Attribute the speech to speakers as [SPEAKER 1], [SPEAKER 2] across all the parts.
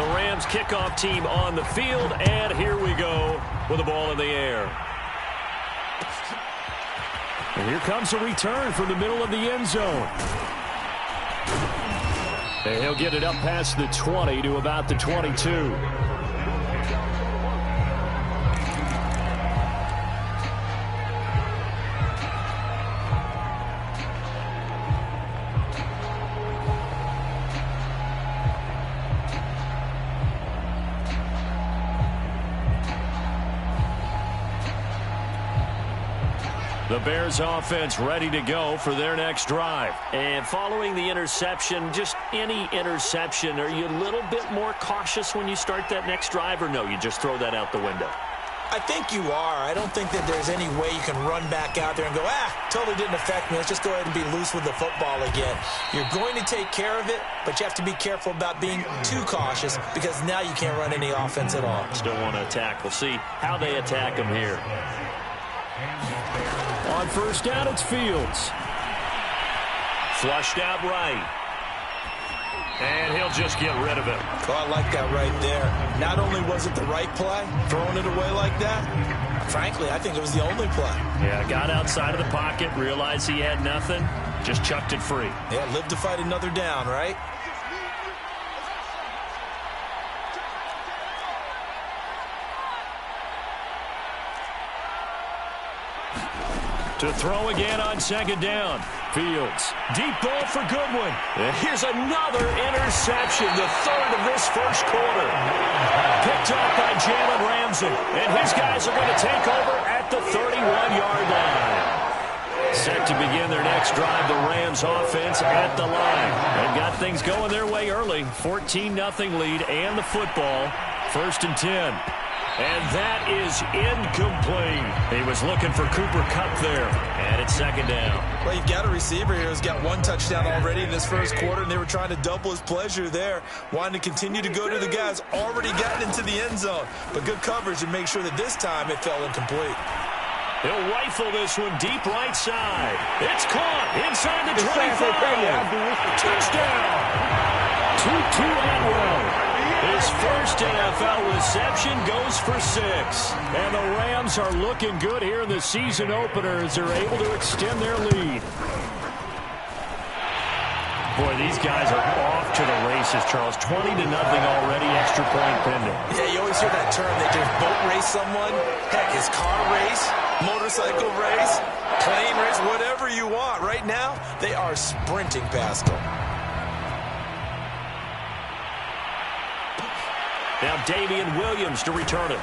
[SPEAKER 1] The Rams kickoff team on the field, and here we go with the ball in the air. And here comes a return from the middle of the end zone. And he'll get it up past the 20 to about the 22. The Bears offense ready to go for their next drive. And following the interception, just any interception, are you a little bit more cautious when you start that next drive, or no, you just throw that out the window?
[SPEAKER 2] I think you are. I don't think that there's any way you can run back out there and go, totally didn't affect me. Let's just go ahead and be loose with the football again. You're going to take care of it, but you have to be careful about being too cautious because now you can't run any offense at all.
[SPEAKER 1] Still want to attack. We'll see how they attack them here. On first down, it's Fields. Flushed out right. And he'll just get rid of it.
[SPEAKER 2] Oh, I like that right there. Not only was it the right play, throwing it away like that, frankly, I think it was the only play.
[SPEAKER 1] Yeah, got outside of the pocket, realized he had nothing, just chucked it free.
[SPEAKER 2] Yeah, live to fight another down, right?
[SPEAKER 1] To throw again on second down. Fields. Deep ball for Goodwin. And here's another interception, the third of this first quarter. Picked up by Jalen Ramsey. And his guys are going to take over at the 31-yard line. Set to begin their next drive, the Rams offense at the line. They've got things going their way early. 14-0 lead and the football. 1st and 10. And that is incomplete. He was looking for Cooper Kupp there. And it's second down.
[SPEAKER 2] Well, you've got a receiver here who's got one touchdown already in this first quarter, and they were trying to double his pleasure there, wanting to continue to go to the guys already gotten into the end zone. But good coverage to make sure that this time it fell incomplete.
[SPEAKER 1] He'll rifle this one deep right side. It's caught inside the 25. Touchdown. Tutu Atwell. His first NFL reception goes for 6. And the Rams are looking good here in the season opener as they're able to extend their lead. Boy, these guys are off to the races, Charles. 20-0 already, extra point pending.
[SPEAKER 2] Yeah, you always hear that term. They just boat race someone. Heck, his car race, motorcycle race, plane race, whatever you want. Right now, they are sprinting past them.
[SPEAKER 1] Now Damian Williams to return it.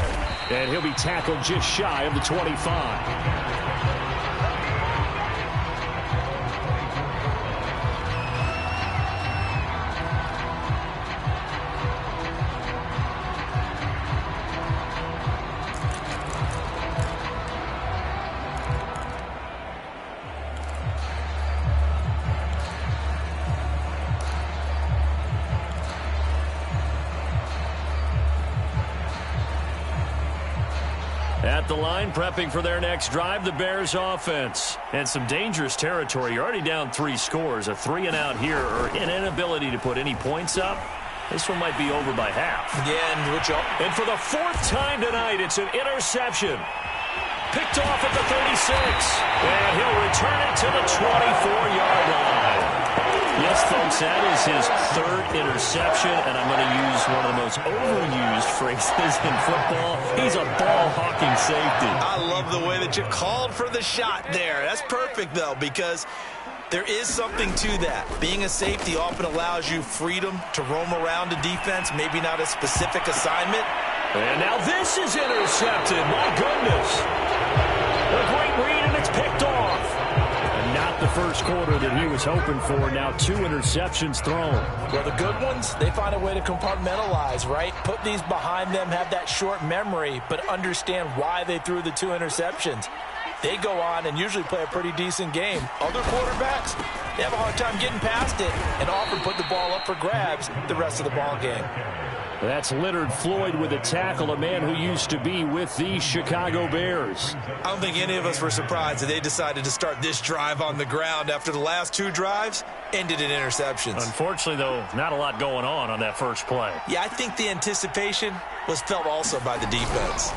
[SPEAKER 1] And he'll be tackled just shy of the 25. At the line, prepping for their next drive, the Bears offense. And some dangerous territory. You're already down 3 scores. A 3-and-out here, or an inability to put any points up. This one might be over by half.
[SPEAKER 2] Yeah,
[SPEAKER 1] and for the 4th time tonight, it's an interception. Picked off at the 36. And he'll return it to the 24-yard line. Yes, folks, that is his 3rd interception, and I'm going to use one of the most overused phrases in football. He's a ball-hawking safety.
[SPEAKER 2] I love the way that you called for the shot there. That's perfect, though, because there is something to that. Being a safety often allows you freedom to roam around the defense, maybe not a specific assignment.
[SPEAKER 1] And now this is intercepted. My goodness. A great read, and it's picked off. Not the first quarter that he was hoping for. Now 2 interceptions thrown.
[SPEAKER 2] Well, the good ones, they find a way to compartmentalize, right? Put these behind them, have that short memory, but understand why they threw the 2 interceptions. They go on and usually play a pretty decent game. Other quarterbacks, they have a hard time getting past it and often put the ball up for grabs the rest of the ball game.
[SPEAKER 1] That's Leonard Floyd with a tackle, a man who used to be with the Chicago Bears.
[SPEAKER 2] I don't think any of us were surprised that they decided to start this drive on the ground after the last 2 drives ended in interceptions.
[SPEAKER 1] Unfortunately, though, not a lot going on that first play.
[SPEAKER 2] Yeah, I think the anticipation was felt also by the defense.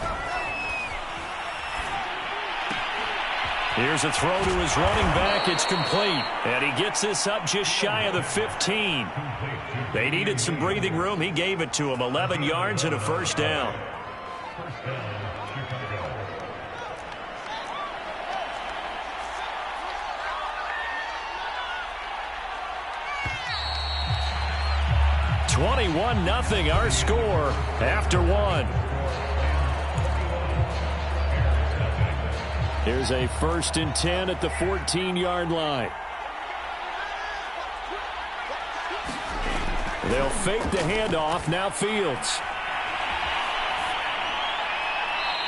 [SPEAKER 1] Here's a throw to his running back. It's complete. And he gets this up just shy of the 15. They needed some breathing room. He gave it to him. 11 yards and a first down. (21-0) our score after 1. Here's a 1st and 10 at the 14-yard line. They'll fake the handoff. Now Fields.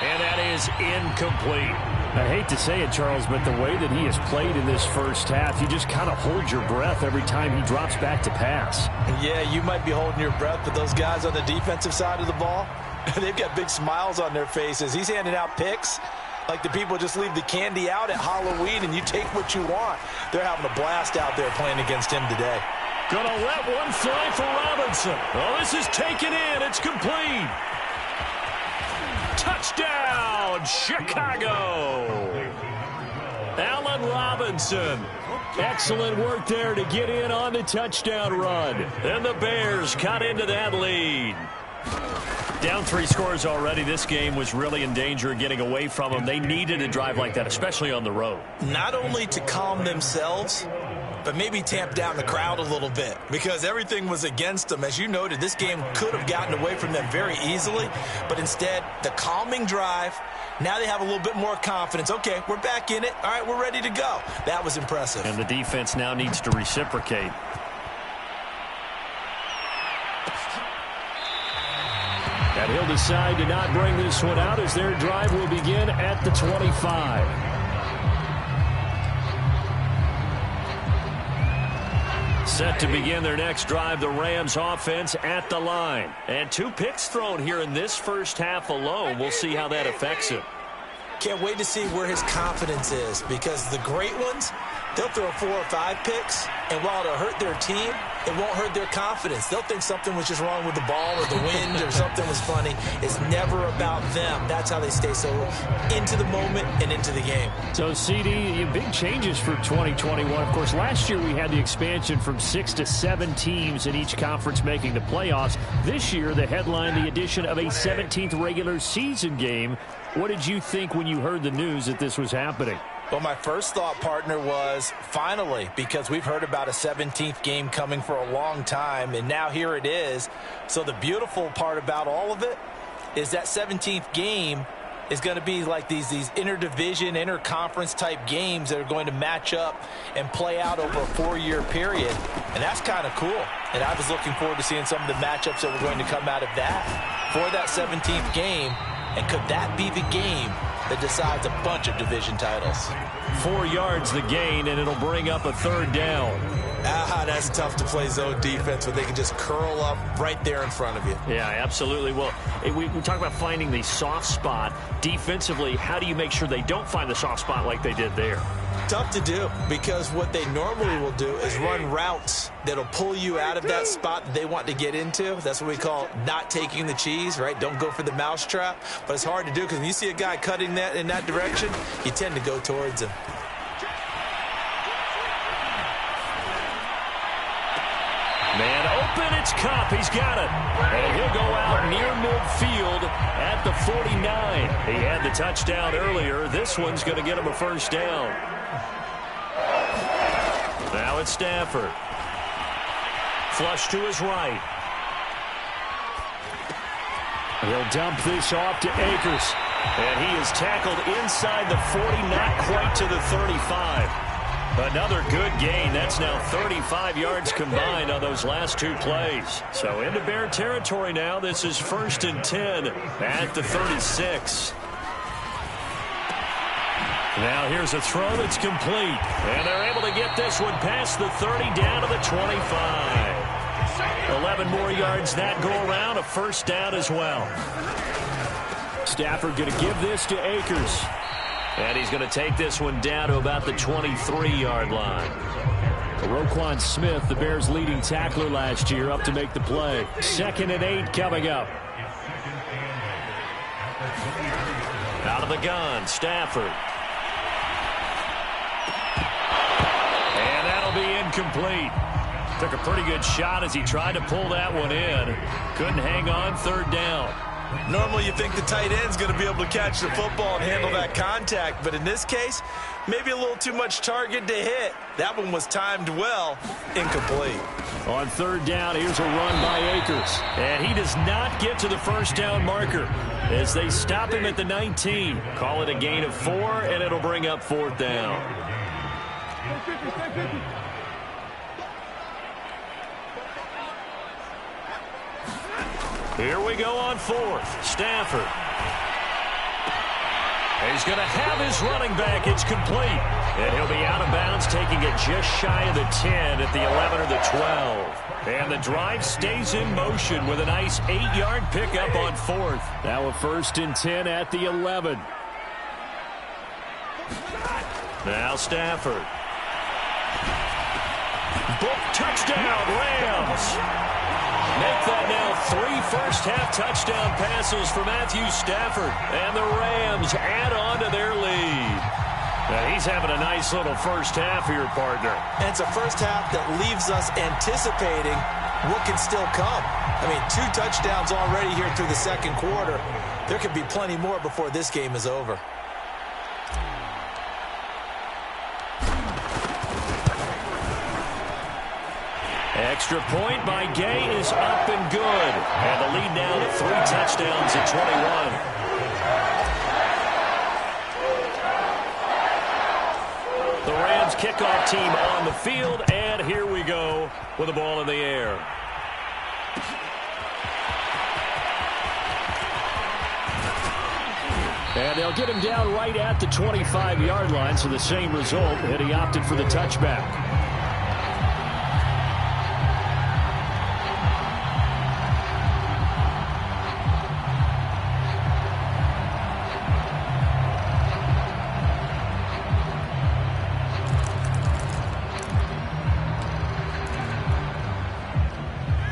[SPEAKER 1] And that is incomplete. I hate to say it, Charles, but the way that he has played in this first half, you just kind of hold your breath every time he drops back to pass.
[SPEAKER 2] Yeah, you might be holding your breath, but those guys on the defensive side of the ball, they've got big smiles on their faces. He's handing out picks like the people just leave the candy out at Halloween and you take what you want. They're having a blast out there playing against him today.
[SPEAKER 1] Gonna let one fly for Robinson. Oh, this is taken in. It's complete. Touchdown, Chicago. Allen Robinson. Excellent work there to get in on the touchdown run. And the Bears cut into that lead. Down 3 scores already. This game was really in danger of getting away from them. They needed a drive like that, especially on the road.
[SPEAKER 2] Not only to calm themselves, but maybe tamp down the crowd a little bit because everything was against them. As you noted, this game could have gotten away from them very easily, but instead, the calming drive, now they have a little bit more confidence. Okay, we're back in it. All right, we're ready to go. That was impressive.
[SPEAKER 1] And the defense now needs to reciprocate. And he'll decide to not bring this one out as their drive will begin at the 25. Set to begin their next drive, the Rams offense at the line. And 2 picks thrown here in this first half alone. We'll see how that affects him.
[SPEAKER 2] Can't wait to see where his confidence is because the great ones, they'll throw 4 or 5 picks, and while it'll hurt their team, it won't hurt their confidence. They'll think something was just wrong with the ball or the wind or something was funny. It's never about them. That's how they stay so into the moment and into the game.
[SPEAKER 1] So, CD, big changes for 2021. Of course, last year we had the expansion from 6 to 7 teams in each conference making the playoffs. This year, the headline, the addition of a 17th regular season game. What did you think when you heard the news that this was happening?
[SPEAKER 2] Well, my first thought, partner, was finally, because we've heard about a 17th game coming for a long time, and now here it is. So the beautiful part about all of it is that 17th game is going to be like these interdivision, interconference type games that are going to match up and play out over a 4-year period. And that's kind of cool. And I was looking forward to seeing some of the matchups that were going to come out of that for that 17th game. And could that be the game that decides a bunch of division titles?
[SPEAKER 1] 4 yards the gain, and it'll bring up a 3rd down.
[SPEAKER 2] That's tough to play zone defense when they can just curl up right there in front of you.
[SPEAKER 1] Yeah, absolutely. Well, we talk about finding the soft spot. Defensively, how do you make sure they don't find the soft spot like they did there?
[SPEAKER 2] Tough to do because what they normally will do is run routes that'll pull you out of that spot that they want to get into. That's what we call not taking the cheese, right? Don't go for the mousetrap. But it's hard to do because when you see a guy cutting that in that direction, you tend to go towards him.
[SPEAKER 1] Man open, it's Kupp. He's got it. And he'll go out near midfield at the 49. He had the touchdown earlier. This one's going to get him a 1st down. Now it's Stafford. Flush to his right. He'll dump this off to Akers. And he is tackled inside the 40, not quite to the 35. Another good gain. That's now 35 yards combined on those last 2 plays. So into Bear territory now. This is 1st and 10 at the 36. Now here's a throw that's complete. And they're able to get this one past the 30 down to the 25. 11 more yards that go around, a first down as well. Stafford going to give this to Akers. And he's going to take this one down to about the 23-yard line. Roquan Smith, the Bears' leading tackler last year, up to make the play. 2nd and 8 coming up. Out of the gun, Stafford. And that'll be incomplete. Took a pretty good shot as he tried to pull that one in. Couldn't hang on, 3rd down.
[SPEAKER 2] Normally you think the tight end's going to be able to catch the football and handle that contact, but in this case, maybe a little too much target to hit. That one was timed well, incomplete.
[SPEAKER 1] On 3rd down, here's a run by Akers. And he does not get to the first down marker as they stop him at the 19. Call it a gain of 4, and it'll bring up 4th down. Here we go on 4th. Stafford. He's going to have his running back. It's complete. And he'll be out of bounds, taking it just shy of the 10 at the 11 or the 12. And the drive stays in motion with a nice 8-yard pickup on 4th. Now a 1st and 10 at the 11. Now Stafford. Book touchdown, Rams. Make that now 3 first-half touchdown passes for Matthew Stafford. And the Rams add on to their lead. Now he's having a nice little first half here, partner.
[SPEAKER 2] And it's a first half that leaves us anticipating what can still come. I mean, 2 touchdowns already here through the 2nd quarter. There could be plenty more before this game is over.
[SPEAKER 1] Extra point by Gay is up and good. And the lead now to 3 touchdowns at 21. The Rams kickoff team on the field, and here we go with the ball in the air. And they'll get him down right at the 25-yard line, so the same result, and he opted for the touchback.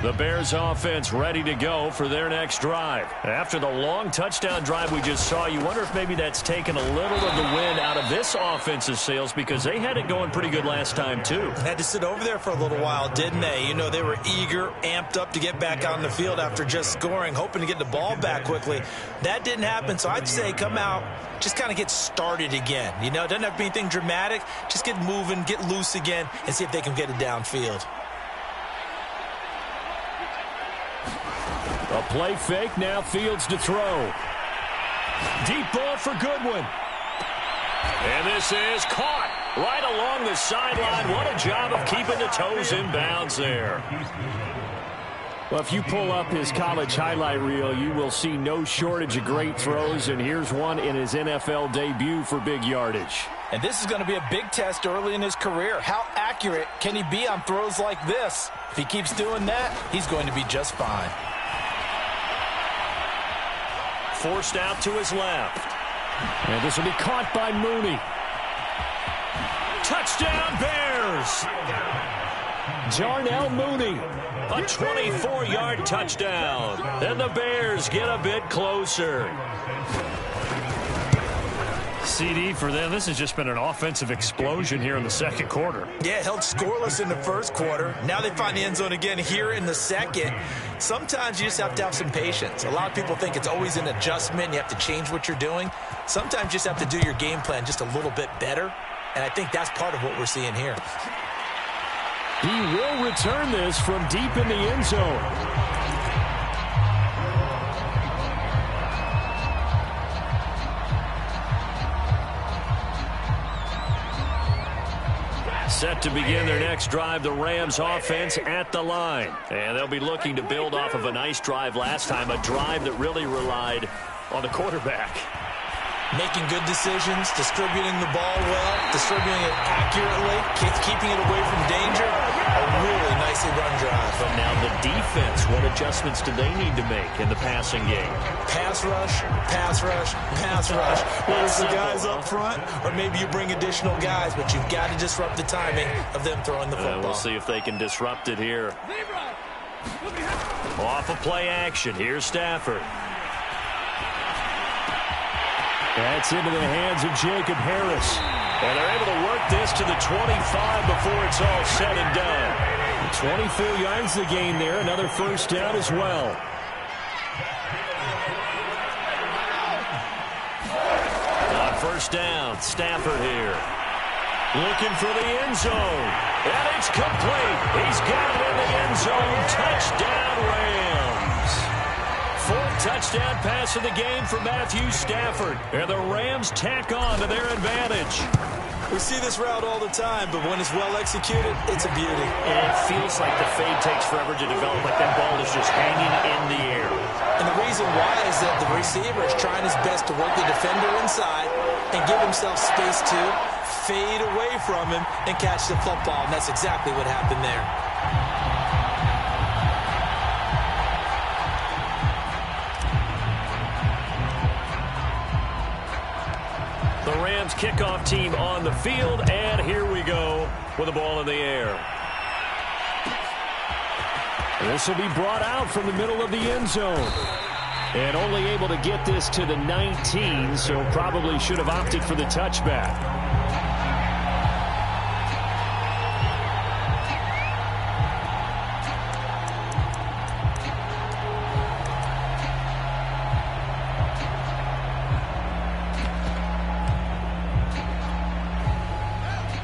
[SPEAKER 1] The Bears offense ready to go for their next drive. After the long touchdown drive we just saw, you wonder if maybe that's taken a little of the wind out of this offense's sails because they had it going pretty good last time too.
[SPEAKER 2] Had to sit over there for a little while, didn't they? You know, they were eager, amped up to get back out on the field after just scoring, hoping to get the ball back quickly. That didn't happen, so I'd say come out, just kind of get started again. You know, it doesn't have to be anything dramatic. Just get moving, get loose again, and see if they can get it downfield.
[SPEAKER 1] A play fake, now Fields to throw. Deep ball for Goodwin. And this is caught right along the sideline. What a job of keeping the toes in bounds there. Well, if you pull up his college highlight reel, you will see no shortage of great throws, and here's one in his NFL debut for big yardage.
[SPEAKER 3] And this is going to be a big test early in his career. How accurate can he be on throws like this? If he keeps doing that, he's going to be just fine.
[SPEAKER 1] Forced out to his left. And this will be caught by Mooney. Touchdown, Bears! Jarnell Mooney. A 24-yard touchdown. And the Bears get a bit closer. CD for them. This has just been an offensive explosion here in the 2nd quarter.
[SPEAKER 2] Yeah, held scoreless in the 1st quarter. Now they find the end zone again here in the 2nd. Sometimes you just have to have some patience. A lot of people think it's always an adjustment. You have to change what you're doing. Sometimes you just have to do your game plan just a little bit better. And I think that's part of what we're seeing here.
[SPEAKER 1] He will return this from deep in the end zone. Set to begin their next drive, the Rams offense at the line. And they'll be looking to build off of a nice drive last time, a drive that really relied on the quarterback.
[SPEAKER 2] Making good decisions, distributing the ball well, distributing it accurately, keeping it away from danger. A really nice fancy run drive.
[SPEAKER 1] But now the defense, what adjustments do they need to make in the passing game?
[SPEAKER 2] Pass rush, pass rush, pass rush. Whether it's the guys up front or maybe you bring additional guys, but you've got to disrupt the timing of them throwing the football.
[SPEAKER 1] We'll see if they can disrupt it here. Off of play action. Here's Stafford. That's into the hands of Jacob Harris. And they're able to work this to the 25 before it's all said and done. 24 yards the gain there. Another first down as well. On first down, Stafford here. Looking for the end zone. And it's complete. He's got it in the end zone. Touchdown, Rams. Fourth touchdown pass of the game for Matthew Stafford. And the Rams tack on to their advantage.
[SPEAKER 2] We see this route all the time, but when it's well executed, it's a beauty.
[SPEAKER 1] And it feels like the fade takes forever to develop, like that ball is just hanging in the air.
[SPEAKER 2] And the reason why is that the receiver is trying his best to work the defender inside and give himself space to fade away from him and catch the football. And that's exactly what happened there.
[SPEAKER 1] The Rams kickoff team on the field, and here we go with the ball in the air. This will be brought out from the middle of the end zone. And only able to get this to the 19, so probably should have opted for the touchback.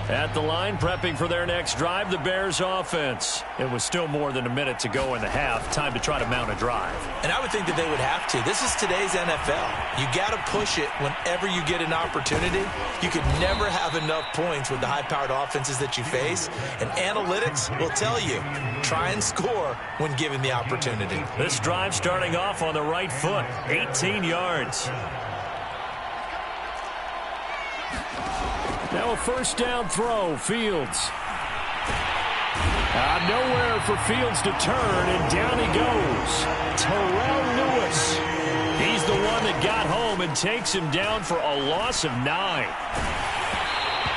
[SPEAKER 1] At the line, prepping for their next drive, the Bears offense. It was still more than a minute to go in the half. Time to try to mount a drive.
[SPEAKER 2] And I would think that they would have to. This is today's NFL. You got to push it whenever you get an opportunity. You could never have enough points with the high-powered offenses that you face. And analytics will tell you, try and score when given the opportunity.
[SPEAKER 1] This drive starting off on the right foot, 18 yards. Now a first down throw, Fields. Nowhere for Fields to turn, and down he goes. Terrell Lewis. He's the one that got home and takes him down for a loss of 9.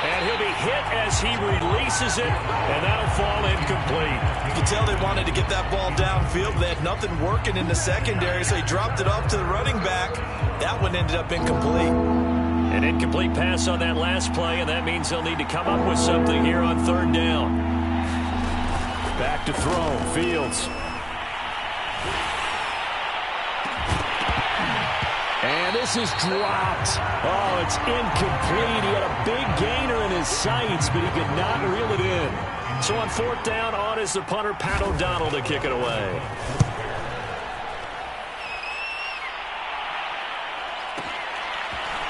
[SPEAKER 1] And he'll be hit as he releases it, and that'll fall incomplete.
[SPEAKER 2] You can tell they wanted to get that ball downfield. They had nothing working in the secondary, so he dropped it off to the running back. That one ended up incomplete.
[SPEAKER 1] An incomplete pass on that last play, and that means they'll need to come up with something here on third down. Back to throw, Fields. And this is dropped. Oh, it's incomplete. He had a big gainer in his sights, but he could not reel it in. So on fourth down, on is the punter, Pat O'Donnell, to kick it away.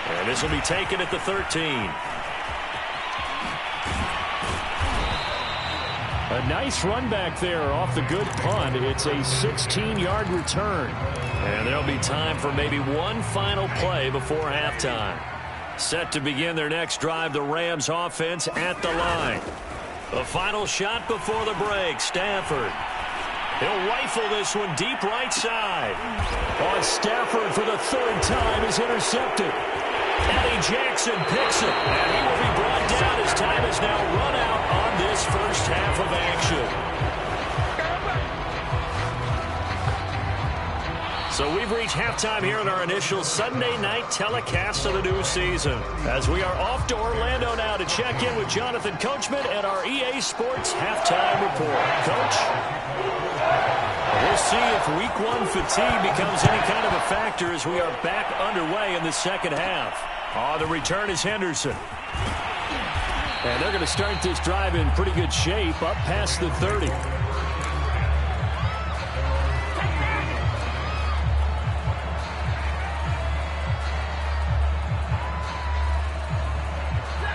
[SPEAKER 1] And this will be taken at the 13. A nice run back there off the good punt. It's a 16-yard return. And there'll be time for maybe one final play before halftime. Set to begin their next drive, the Rams offense at the line. The final shot before the break, Stafford. He'll rifle this one deep right side. On Stafford for the third time is intercepted. Eddie Jackson picks it, and he will be brought down as time is now run out on this first half of action. So we've reached halftime here in our initial Sunday night telecast of the new season. As we are off to Orlando now to check in with Jonathan Coachman and our EA Sports halftime report. Coach? We'll see if week one fatigue becomes any kind of a factor as we are back underway in the second half. The return is Henderson. And they're going to start this drive in pretty good shape, up past the 30.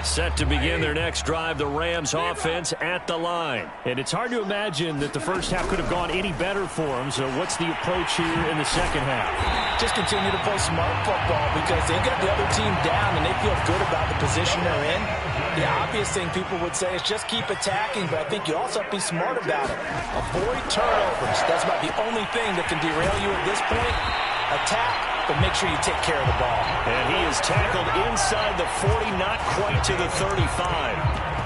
[SPEAKER 1] Set to begin their next drive, the Rams offense at the line. And it's hard to imagine that the first half could have gone any better for them. So what's the approach here in the second half?
[SPEAKER 3] Just continue to play smart football because they got the other team down and they feel good about the position they're in. The obvious thing people would say is just keep attacking, but I think you also have to be smart about it. Avoid turnovers. That's about the only thing that can derail you at this point. Attack, but make sure you take care of the ball.
[SPEAKER 1] And he is tackled inside the 40, not quite to the 35.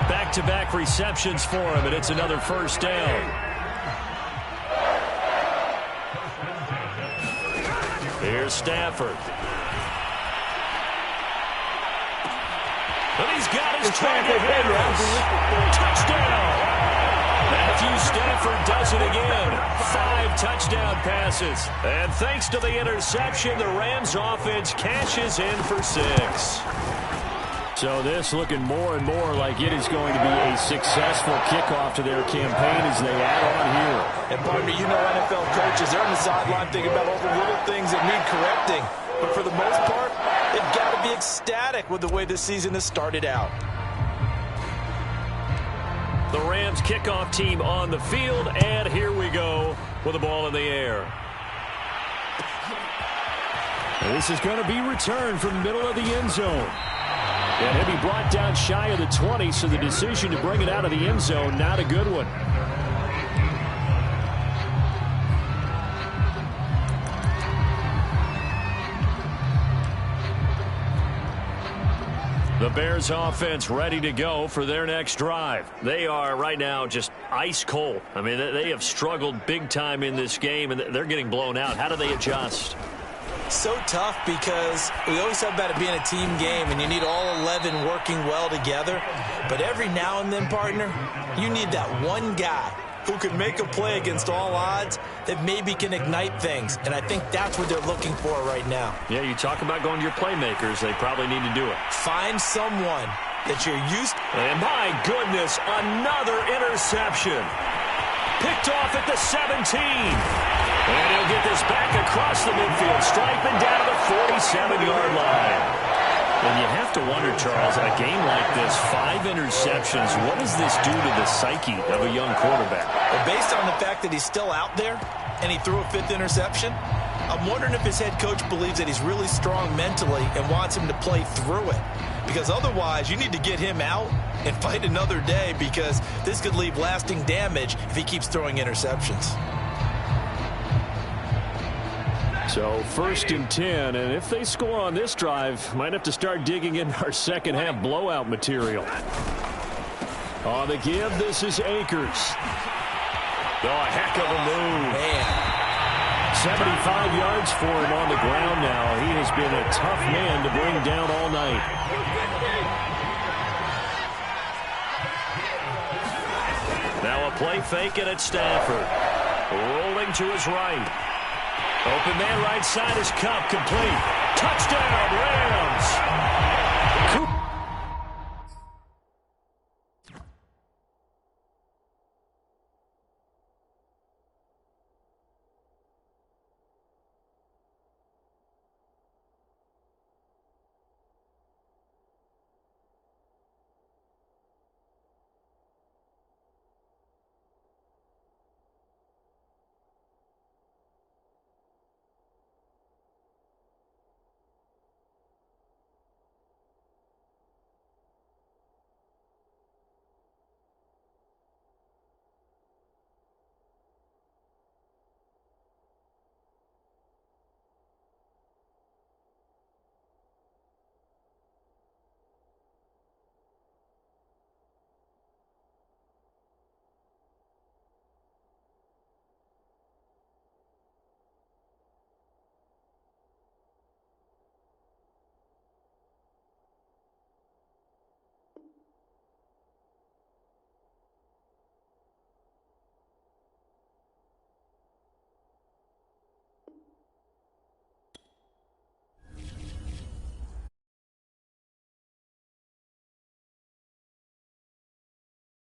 [SPEAKER 1] Back-to-back receptions for him, and it's another first down. Here's Stafford. And he's got his target. Touchdown! Matthew Stafford does it again. 5 touchdown passes. And thanks to the interception, the Rams offense cashes in for 6. So this looking more and more like it is going to be a successful kickoff to their campaign as they add on here.
[SPEAKER 3] And partner, you know NFL coaches, they're on the sideline thinking about all the little things that need correcting. But for the most part, they've got to be ecstatic with the way this season has started out.
[SPEAKER 1] The Rams kickoff team on the field, and here we go with the ball in the air. This is going to be returned from the middle of the end zone. And he'll be brought down shy of the 20, so the decision to bring it out of the end zone, not a good one. The Bears offense ready to go for their next drive. They are right now just ice cold. I mean, they have struggled big time in this game, and they're getting blown out. How do they adjust?
[SPEAKER 2] So tough because we always talk about it being a team game and you need all 11 working well together. But every now and then, partner, you need that one guy who can make a play against all odds that maybe can ignite things. And I think that's what they're looking for right now.
[SPEAKER 1] Yeah, you talk about going to your playmakers. They probably need to do it.
[SPEAKER 2] Find someone that you're used to.
[SPEAKER 1] And my goodness, another interception. Picked off at the 17. And he'll get this back across the midfield stripe and down to the 47-yard line. And you have to wonder, Charles, a game like this, 5 interceptions, what does this do to the psyche of a young quarterback?
[SPEAKER 2] Well, based on the fact that he's still out there and he threw a 5th interception, I'm wondering if his head coach believes that he's really strong mentally and wants him to play through it. Because otherwise, you need to get him out and fight another day because this could leave lasting damage if he keeps throwing interceptions.
[SPEAKER 1] So 1st and 10, and if they score on this drive, might have to start digging in our second half blowout material. On the give, this is Akers. Oh, a heck of a move.
[SPEAKER 2] Man.
[SPEAKER 1] 75 yards for him on the ground now. He has been a tough man to bring down all night. Now a play fake and it's Stafford. Rolling to his right. Open man right side is Cup complete. Touchdown, Rams.